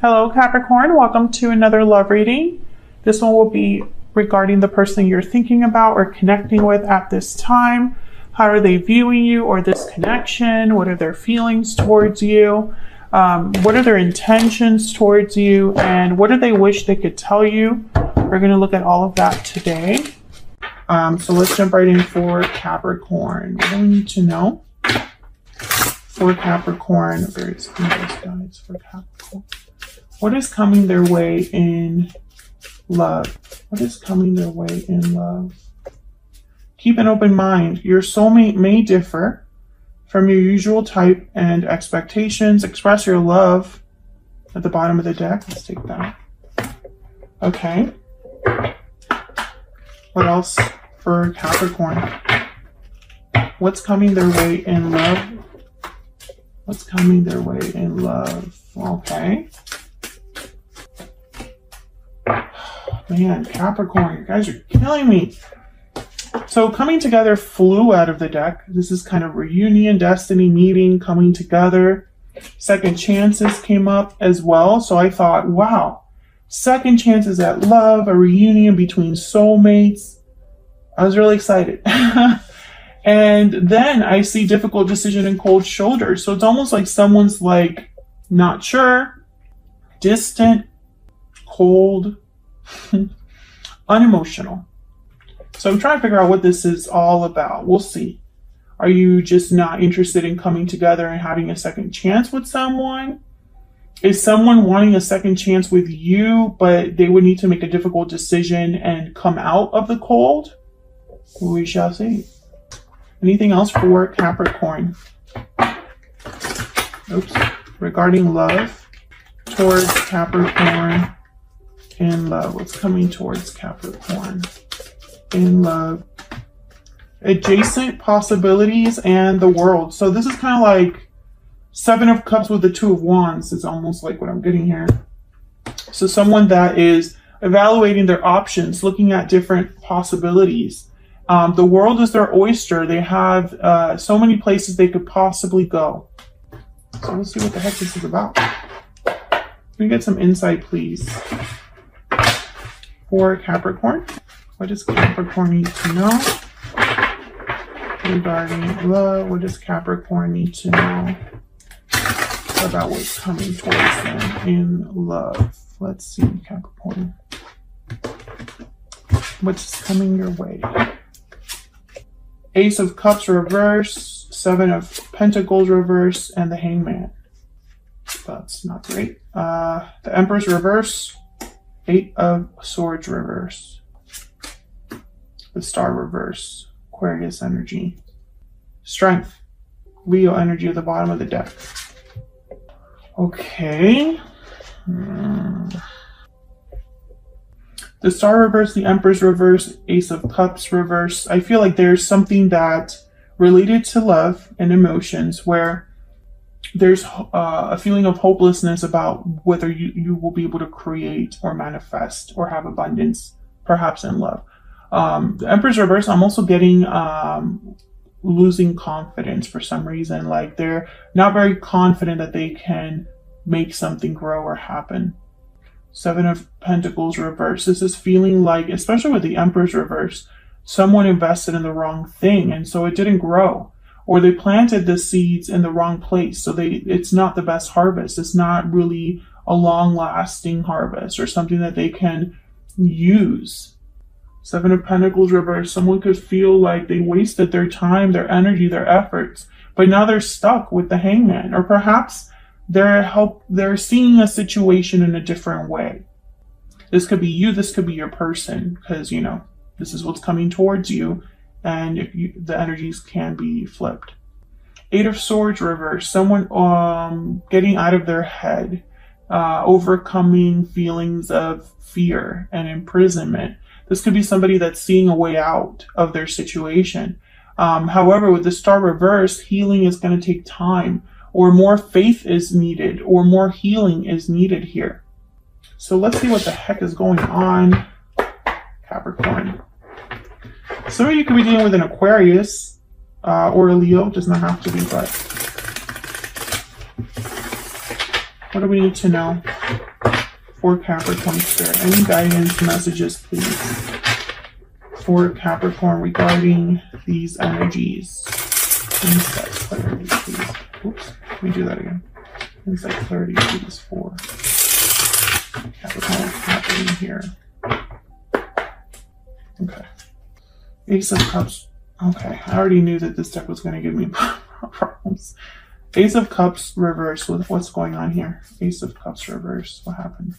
Hello Capricorn, welcome to another love reading. This one will be regarding the person you're thinking about or connecting with at this time. How are they viewing you or this connection? What are their feelings towards you? What are their intentions towards you? And what do they wish they could tell you? We're going to look at all of that today. So let's jump right in for Capricorn. What do we need to know for Capricorn? Various guides for Capricorn. What is coming their way in love? What is coming their way in love? Keep an open mind. Your soulmate may differ from your usual type and expectations. Express your love at the bottom of the deck. Let's take that. Okay. What else for Capricorn? What's coming their way in love? What's coming their way in love? Okay. Man, Capricorn, you guys are killing me. So coming together flew out of the deck. This is kind of reunion, destiny, meeting, coming together. Second chances came up as well. So I thought, wow, second chances at love, a reunion between soulmates. I was really excited. And then I see difficult decision and cold shoulders. So it's almost like someone's like not sure, distant, cold, unemotional. So I'm trying to figure out what this is all about. We'll see. Are you just not interested in coming together and having a second chance with someone? Is someone wanting a second chance with you, but they would need to make a difficult decision and come out of the cold? We shall see. Anything else for Capricorn? Oops. Regarding love towards Capricorn. In love, what's coming towards Capricorn? In love. Adjacent possibilities and the world. So this is kind of like Seven of Cups with the Two of Wands. It's almost like what I'm getting here. So someone that is evaluating their options, looking at different possibilities. The world is their oyster. They have so many places they could possibly go. So let's see what the heck this is about. Can we get some insight, please? For Capricorn, what does Capricorn need to know regarding love? What does Capricorn need to know about what's coming towards them in love? Let's see, Capricorn. What's coming your way? Ace of Cups reverse, Seven of Pentacles reverse, and the Hangman. That's not great. The Empress reverse. Eight of Swords reverse. The Star reverse. Aquarius energy. Strength. Leo energy at the bottom of the deck. Okay. The Star reverse, the Empress reverse, Ace of Cups reverse. I feel like there's something that related to love and emotions where there's a feeling of hopelessness about whether you will be able to create or manifest or have abundance, perhaps in love. The Empress reverse, I'm also getting losing confidence for some reason. Like they're not very confident that they can make something grow or happen. Seven of Pentacles reverse. This is feeling like, especially with the Empress reverse, someone invested in the wrong thing and so it didn't grow. Or they planted the seeds in the wrong place. So it's not the best harvest. It's not really a long-lasting harvest or something that they can use. Seven of Pentacles reverse. Someone could feel like they wasted their time, their energy, their efforts. But now they're stuck with the Hangman. Or perhaps they're seeing a situation in a different way. This could be you. This could be your person. Because, you know, this is what's coming towards you. And the energies can be flipped. Eight of Swords reverse. Someone getting out of their head, overcoming feelings of fear and imprisonment. This could be somebody that's seeing a way out of their situation. However, with the Star reverse, healing is going to take time, or more faith is needed, or more healing is needed here. So let's see what the heck is going on, Capricorn. Some of you could be dealing with an Aquarius or a Leo. Does not have to be, but what do we need to know for Capricorn Spirit? Any guidance messages, please, for Capricorn regarding these energies? Insight, clarity, please. Oops, let me do that again. Insight, clarity, please, for Capricorn. What's happening here? Okay. Ace of Cups. Okay, I already knew that this deck was going to give me problems. Ace of Cups reverse. What's going on here? Ace of Cups reverse. What happened?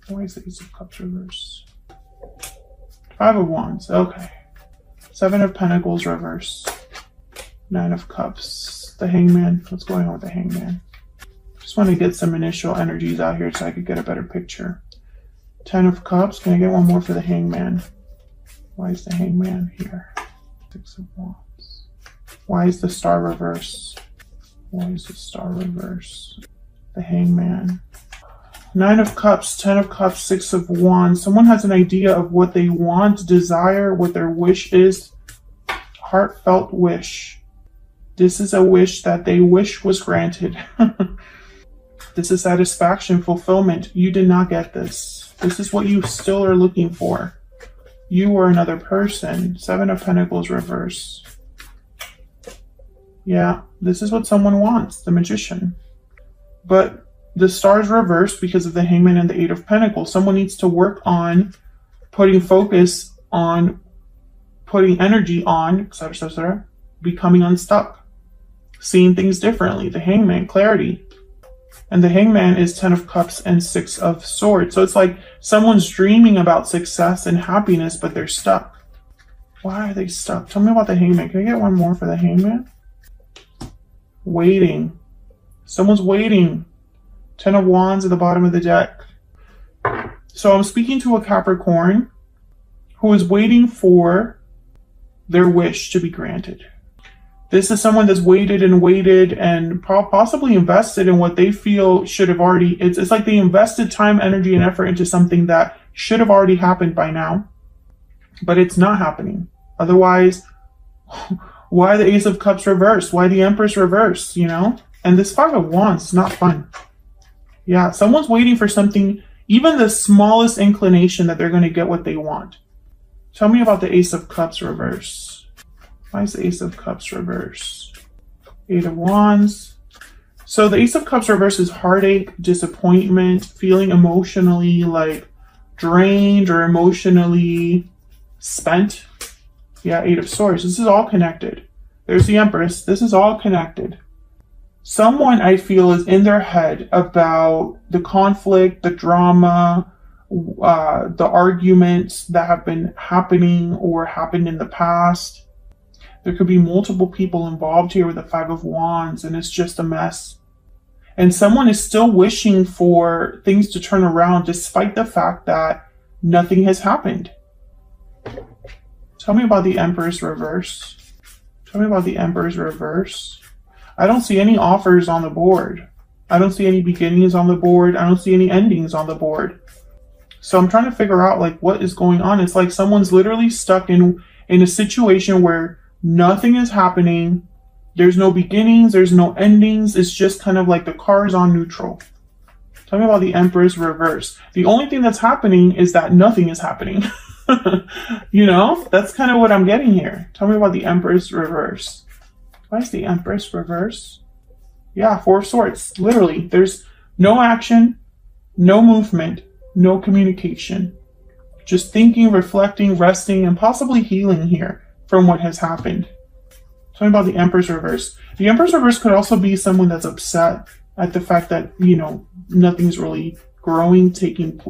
Why is the Ace of Cups reverse? Five of Wands. Okay. Seven of Pentacles reverse. Nine of Cups. The Hangman. What's going on with the Hangman? Just want to get some initial energies out here so I could get a better picture. 10 of Cups. Can I get one more for the Hangman? Why is the Hangman here? 6 of Wands. Why is the Star reverse? Why is the Star reverse? The Hangman. 9 of Cups, 10 of Cups, 6 of Wands. Someone has an idea of what they want, desire, what their wish is. Heartfelt wish. This is a wish that they wish was granted. This is satisfaction, fulfillment. You did not get this. This is what you still are looking for. You or another person. 7 of Pentacles reverse. Yeah, this is what someone wants, the Magician. But the Star's reversed because of the Hangman and the 8 of Pentacles. Someone needs to work on putting focus on, putting energy on, etc., becoming unstuck, seeing things differently. The Hangman, clarity. And the Hangman is 10 of Cups and 6 of Swords. So it's like someone's dreaming about success and happiness, but they're stuck. Why are they stuck? Tell me about the Hangman. Can I get one more for the Hangman? Waiting. Someone's waiting. 10 of Wands at the bottom of the deck. So I'm speaking to a Capricorn who is waiting for their wish to be granted. This is someone that's waited and possibly invested in what they feel should have already, it's like they invested time, energy, and effort into something that should have already happened by now, but it's not happening. Otherwise, why the Ace of Cups reverse? Why the Empress reverse, you know? And this 5 of Wands is not fun. Yeah, someone's waiting for something, even the smallest inclination that they're going to get what they want. Tell me about the Ace of Cups reverse. Why is the Ace of Cups reverse? 8 of Wands. So the Ace of Cups reverse is heartache, disappointment, feeling emotionally like drained or emotionally spent. Yeah, 8 of Swords. This is all connected. There's the Empress. This is all connected. Someone, I feel, is in their head about the conflict, the drama, the arguments that have been happening or happened in the past. There could be multiple people involved here with the 5 of Wands, and it's just a mess. And someone is still wishing for things to turn around despite the fact that nothing has happened. Tell me about the Empress reverse. Tell me about the Emperor's reverse. I don't see any offers on the board. I don't see any beginnings on the board. I don't see any endings on the board. So I'm trying to figure out like what is going on. It's like someone's literally stuck in a situation where nothing is happening. There's no beginnings. There's no endings. It's just kind of like the car is on neutral. Tell me about the Empress reverse. The only thing that's happening is that nothing is happening. You know, that's kind of what I'm getting here. Tell me about the Empress reverse. Why is the Empress reverse? Yeah, 4 of Swords. Literally, there's no action, no movement, no communication. Just thinking, reflecting, resting, and possibly healing here from what has happened. Tell me about the Empress reverse. The Empress reverse could also be someone that's upset at the fact that, you know, nothing's really growing,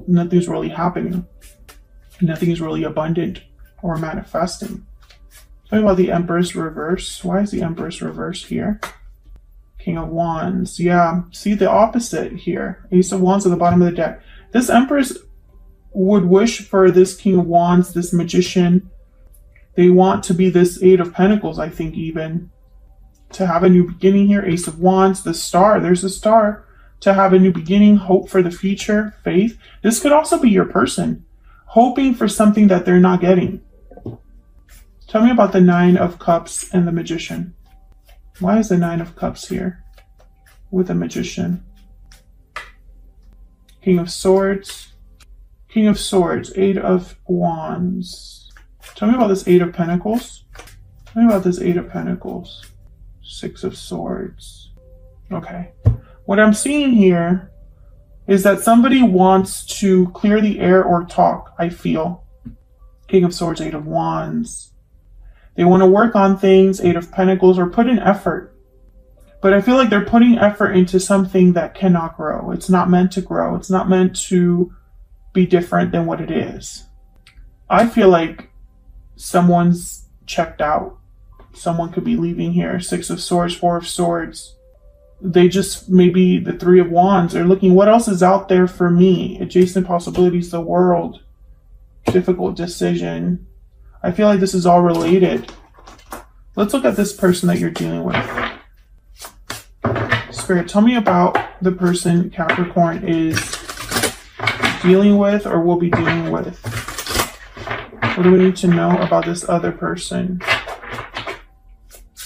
nothing's really happening. Nothing is really abundant or manifesting. Tell me about the Empress reverse. Why is the Empress reverse here? King of Wands. Yeah, see the opposite here. Ace of Wands at the bottom of the deck. This Empress would wish for this King of Wands, this Magician. They want to be this 8 of Pentacles, I think, even. To have a new beginning here. Ace of Wands, the Star. There's the Star. To have a new beginning, hope for the future, faith. This could also be your person. Hoping for something that they're not getting. Tell me about the 9 of Cups and the Magician. Why is the 9 of Cups here with the Magician? King of Swords. King of Swords. Eight of Wands. Tell me about this Eight of Pentacles. Tell me about this Eight of Pentacles. Six of Swords. Okay. What I'm seeing here is that somebody wants to clear the air or talk, I feel. King of Swords, Eight of Wands. They want to work on things, Eight of Pentacles, or put in effort. But I feel like they're putting effort into something that cannot grow. It's not meant to grow. It's not meant to be different than what it is. I feel like someone's checked out. Someone could be leaving here. Six of Swords, Four of Swords. They just, maybe the Three of Wands, they're looking, what else is out there for me? Adjacent possibilities, the world, difficult decision. I feel like this is all related. Let's look at this person that you're dealing with. Spirit, tell me about the person Capricorn is dealing with or will be dealing with. What do we need to know about this other person?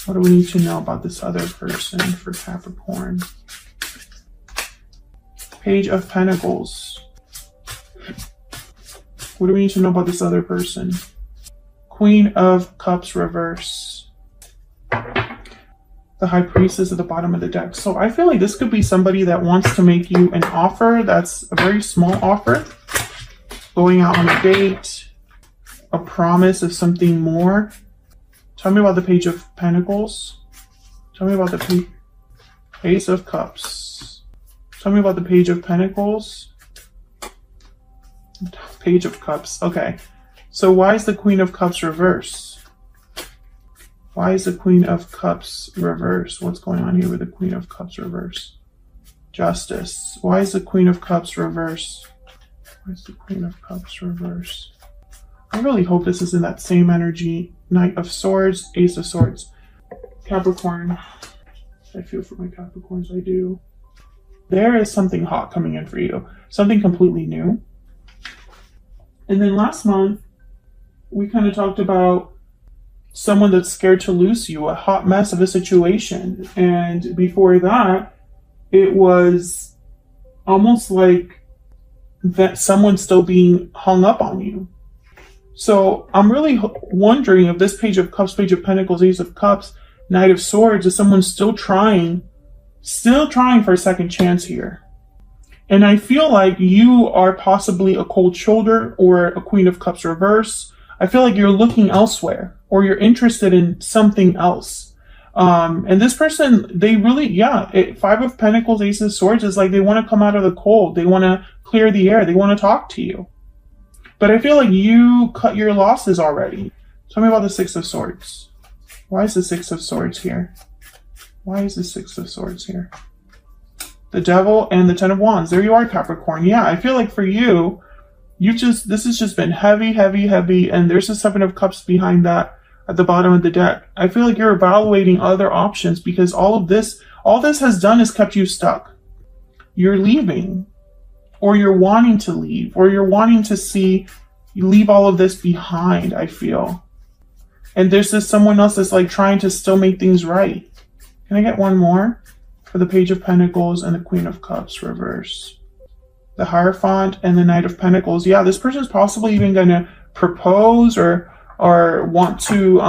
What do we need to know about this other person for Capricorn? Page of Pentacles. What do we need to know about this other person? Queen of Cups reverse. The High Priestess at the bottom of the deck. So I feel like this could be somebody that wants to make you an offer that's a very small offer. Going out on a date. A promise of something more. Tell me about the Page of Pentacles. Tell me about the Ace of Cups. Tell me about the Page of Pentacles. Page of Cups. Okay. So why is the Queen of Cups reverse? Why is the Queen of Cups reverse? What's going on here with the Queen of Cups reverse? Justice. Why is the Queen of Cups reverse? Why is the Queen of Cups reverse? I really hope this is in that same energy. Knight of Swords, Ace of Swords. Capricorn. I feel for my Capricorns, I do. There is something hot coming in for you. Something completely new. And then last month, we kind of talked about someone that's scared to lose you, a hot mess of a situation. And before that, it was almost like that someone's still being hung up on you. So I'm really wondering if this Page of Cups, Page of Pentacles, Ace of Cups, Knight of Swords, is someone still trying for a second chance here. And I feel like you are possibly a cold shoulder or a Queen of Cups reverse. I feel like you're looking elsewhere or you're interested in something else. And this person, they really, Five of Pentacles, Ace of Swords is like they want to come out of the cold. They want to clear the air. They want to talk to you. But I feel like you cut your losses already. Tell me about the Six of Swords. Why is the Six of Swords here? Why is the Six of Swords here? The Devil and the Ten of Wands. There you are, Capricorn. Yeah, I feel like for you, this has just been heavy, heavy, heavy. And there's the Seven of Cups behind that at the bottom of the deck. I feel like you're evaluating other options because all this has done is kept you stuck. You're leaving. Or you're wanting to leave, or you're wanting to see you leave all of this behind, I feel. And there's this someone else that's like trying to still make things right. Can I get one more for the Page of Pentacles and the Queen of Cups reverse? The Hierophant and the Knight of Pentacles. Yeah, this person's possibly even going to propose or want to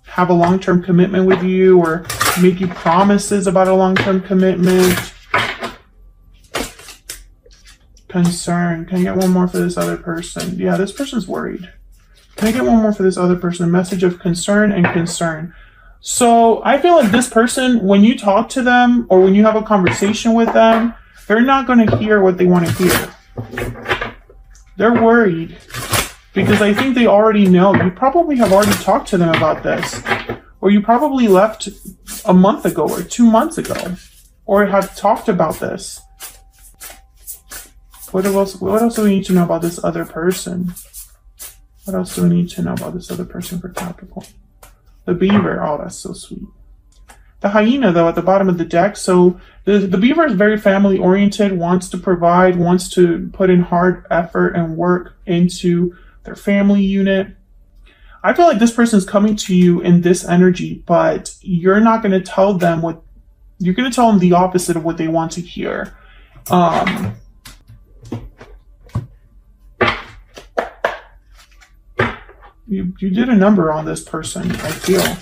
have a long-term commitment with you or make you promises about a long-term commitment. Concern. Can I get one more for this other person? Yeah, this person's worried. Can I get one more for this other person? A message of concern and concern. So I feel like this person, when you talk to them or when you have a conversation with them, they're not going to hear what they want to hear. They're worried because I think they already know. You probably have already talked to them about this, or you probably left a month ago or 2 months ago, or have talked about this. What else do we need to know about this other person? What else do we need to know about this other person for Capricorn? The Beaver. Oh, that's so sweet. The Hyena, though, at the bottom of the deck. So the Beaver is very family-oriented, wants to provide, wants to put in hard effort and work into their family unit. I feel like this person is coming to you in this energy, but you're not going to tell them you're going to tell them the opposite of what they want to hear. You did a number on this person, I feel,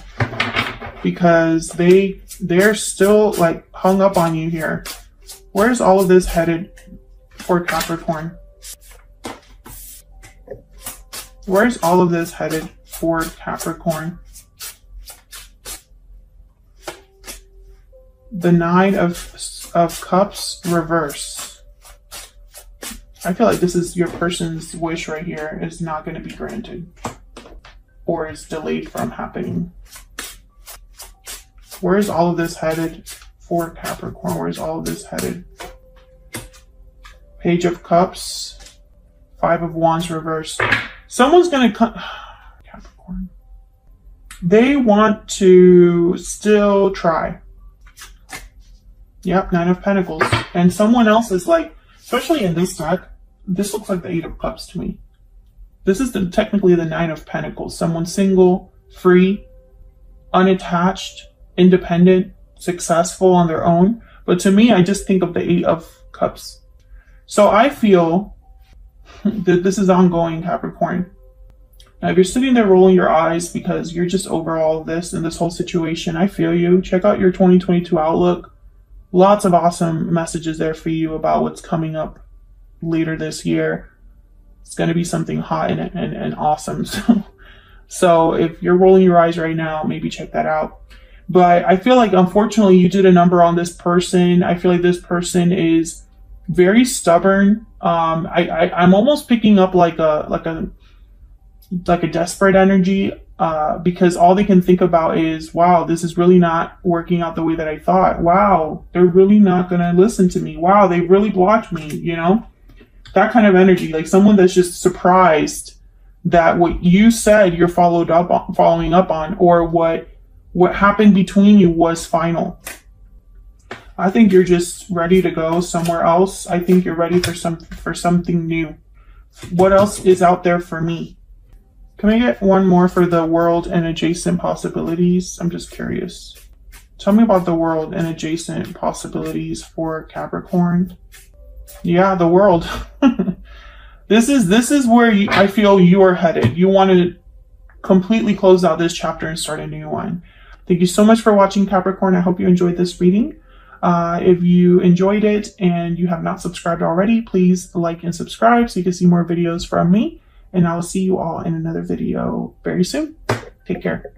because they're still like hung up on you here. Where's all of this headed for Capricorn? Where's all of this headed for Capricorn? The Nine of Cups reverse. I feel like this is your person's wish right here is not going to be granted or is delayed from happening. Where is all of this headed for Capricorn? Where is all of this headed? Page of Cups, Five of Wands reversed. Someone's going to come. Capricorn. They want to still try. Yep, Nine of Pentacles. And someone else is like, especially in this deck, this looks like the Eight of Cups to me. This is technically the Nine of Pentacles. Someone single, free, unattached, independent, successful on their own. But to me, I just think of the Eight of Cups. So I feel that this is ongoing, Capricorn. Now, if you're sitting there rolling your eyes because you're just over all of this and this whole situation, I feel you. Check out your 2022 outlook. Lots of awesome messages there for you about what's coming up later this year. It's going to be something hot and awesome. So if you're rolling your eyes right now, maybe check that out. But I feel like, unfortunately, you did a number on this person. I feel like this person is very stubborn. I'm almost picking up like a desperate energy, because all they can think about is, wow, this is really not working out the way that I thought. Wow, they're really not going to listen to me. Wow, they really blocked me, you know? That kind of energy, like someone that's just surprised that what you said you're following up on, or what happened between you was final. I think you're just ready to go somewhere else. I think you're ready for something new. What else is out there for me? Can we get one more for the world and adjacent possibilities? I'm just curious. Tell me about the world and adjacent possibilities for Capricorn. Yeah, the world. This is where I feel you are headed. You want to completely close out this chapter and start a new one. Thank you so much for watching, Capricorn. I hope you enjoyed this reading. If you enjoyed it and you have not subscribed already, please like and subscribe so you can see more videos from me. And I will see you all in another video very soon. Take care.